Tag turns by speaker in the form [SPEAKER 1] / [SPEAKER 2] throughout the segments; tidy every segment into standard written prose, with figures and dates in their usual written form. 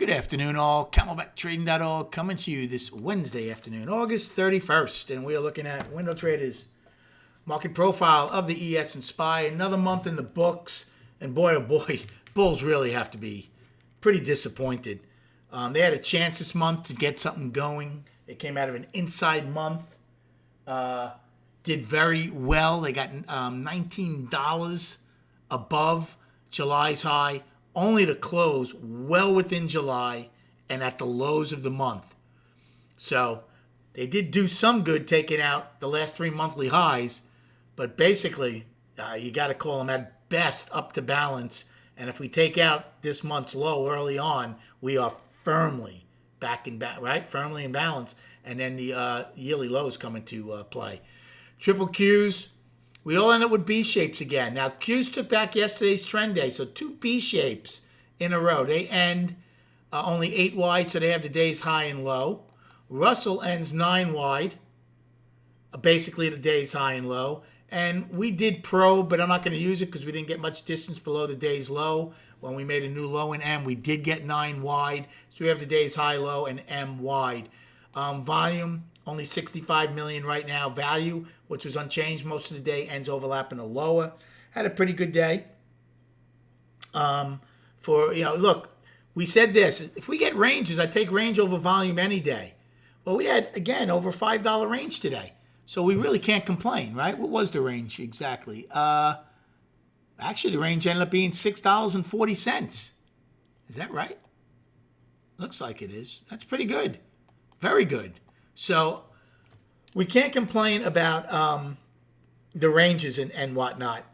[SPEAKER 1] Good afternoon, all. CamelbackTrading.org coming to you this Wednesday afternoon, August 31st. And we are looking at Window Traders market profile of the ES and SPY. Another month in the books. And boy, oh boy, bulls really have to be pretty disappointed. They had a chance this month to get something going. They came out of an inside month. Did very well. They got $19 above July's high, only to close well within July and at the lows of the month. So they did do some good taking out the last three monthly highs, but basically you got to call them at best up to balance. And if we take out this month's low early on, we are firmly back in right? Firmly in balance. And then the yearly lows come into play. Triple Qs, we all end up with B shapes again. Now, Qs took back yesterday's trend day, so two B shapes in a row. They end only 8 wide, so they have the day's high and low. Russell ends 9 wide, basically the day's high and low. And we did probe, but I'm not going to use it because we didn't get much distance below the day's low. When we made a new low in M, we did get 9 wide. So we have the day's high, low, and M wide. Volume, only 65 million right now. Value, which was unchanged most of the day, ends overlapping the lower. Had a pretty good day. Look, we said this. If we get ranges, I take range over volume any day. Well, we had, again, over $5 range today. So we really can't complain, right? What was the range exactly? Actually, the range ended up being $6.40. Is that right? Looks like it is. That's pretty good. Very good. So we can't complain about the ranges and whatnot.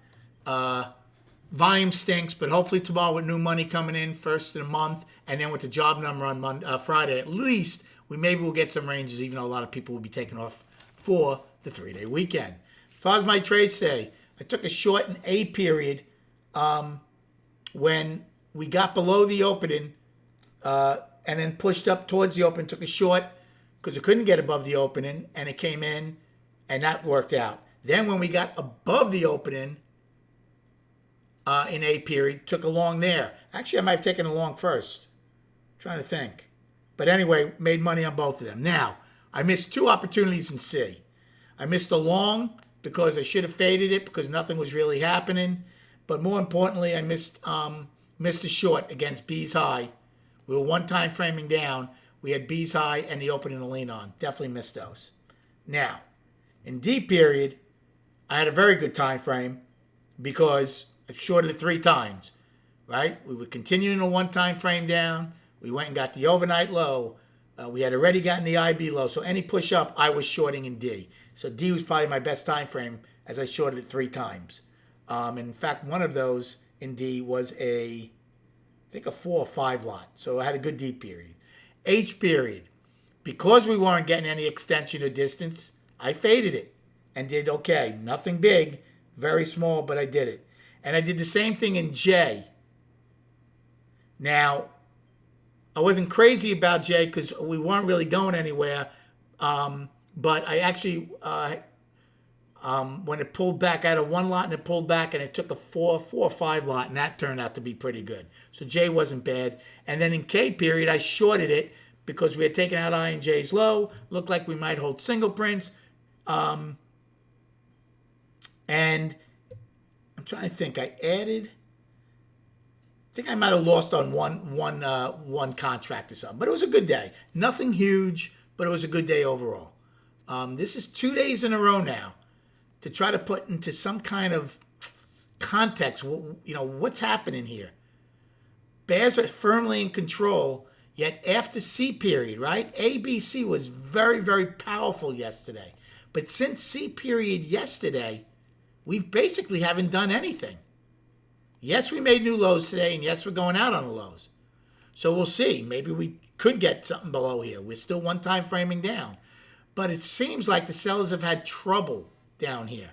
[SPEAKER 1] Volume stinks, but hopefully tomorrow with new money coming in first of the month, and then with the job number on Friday, at least maybe we'll get some ranges, even though a lot of people will be taking off for the 3-day weekend. As far as my trades today, I took a short in A period when we got below the opening and then pushed up towards the open, took a short because it couldn't get above the opening, and it came in, and that worked out. Then when we got above the opening in A period, took a long there. Actually, I might have taken a long first. I'm trying to think. But anyway, made money on both of them. Now, I missed 2 opportunities in C. I missed a long because I should have faded it because nothing was really happening. But more importantly, I missed a short against B's high. We were one time framing down. We had B's high and the opening to lean on. Definitely missed those. Now, in D period, I had a very good time frame because I shorted it 3 times, right? We were continuing a one-time frame down. We went and got the overnight low. We had already gotten the IB low. So any push up, I was shorting in D. So D was probably my best time frame as I shorted it 3 times. In fact, one of those in D was I think a 4 or 5 lot. So I had a good D period. H period, because we weren't getting any extension or distance, I faded it and did okay. Nothing big, very small, but I did it. And I did the same thing in J. Now, I wasn't crazy about J because we weren't really going anywhere. But I actually, when it pulled back, I had a 1 lot and it pulled back and it took a 4 or 5 lot, and that turned out to be pretty good. So J wasn't bad. And then in K period, I shorted it because we had taken out I and J's low. Looked like we might hold single prints. And I'm trying to think. I think I might have lost on one contract or something. But it was a good day. Nothing huge, but it was a good day overall. This is 2 days in a row now to try to put into some kind of context, what's happening here. Bears are firmly in control, yet after C period, right? ABC was very, very powerful yesterday. But since C period yesterday, we basically haven't done anything. Yes, we made new lows today, and yes, we're going out on the lows. So we'll see. Maybe we could get something below here. We're still one time framing down. But it seems like the sellers have had trouble down here.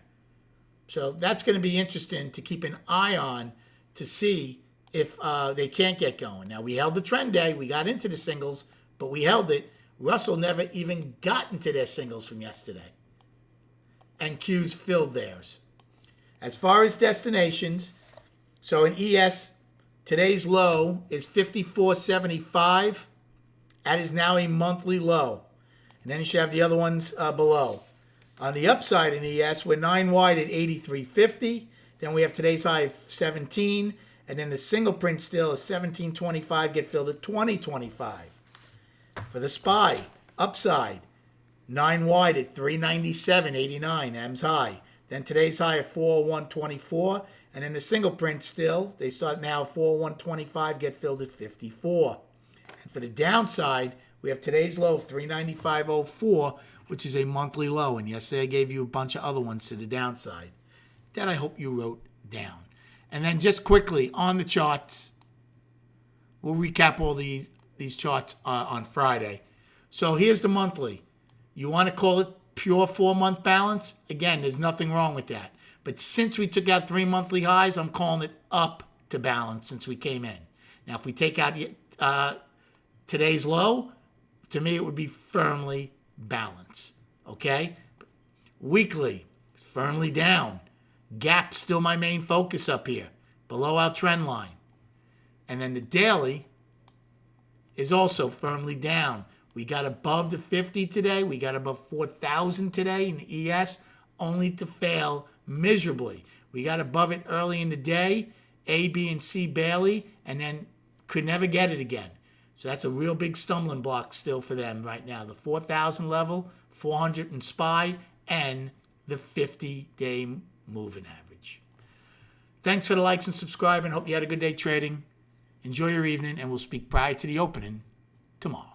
[SPEAKER 1] So that's going to be interesting to keep an eye on to see if they can't get going. Now, we held the trend day. We got into the singles, but we held it. Russell never even got into their singles from yesterday. And Q's filled theirs. As far as destinations, so in ES, Today's low is 54.75. That is now a monthly low. And then you should have the other ones below. On the upside in ES, we're 9 wide at 83.50. Then we have today's high of 17. And then the single print still is 17.25, get filled at 20.25. For the SPY, upside, 9 wide at 397.89, M's high. Then today's high of 401.24. And then the single print still, they start now 401.25, get filled at 54. And for the downside, we have today's low of 395.04, which is a monthly low. And yesterday I gave you a bunch of other ones to the downside that I hope you wrote down. And then just quickly on the charts, we'll recap all these charts on Friday. So here's the monthly. You want to call it pure 4-month balance? Again, there's nothing wrong with that. But since we took out 3 monthly highs, I'm calling it up to balance since we came in. Now, if we take out today's low, to me it would be firmly balance. Okay? Weekly, firmly down. Gap still my main focus up here, below our trend line. And then the daily is also firmly down. We got above the 50 today. We got above 4,000 today in the ES, only to fail miserably. We got above it early in the day, A, B, and C barely, and then could never get it again. So that's a real big stumbling block still for them right now. The 4,000 level, 400 in SPY, and the 50-day moving average. Thanks for the likes and subscribe, and hope you had a good day trading. Enjoy your evening, and we'll speak prior to the opening tomorrow.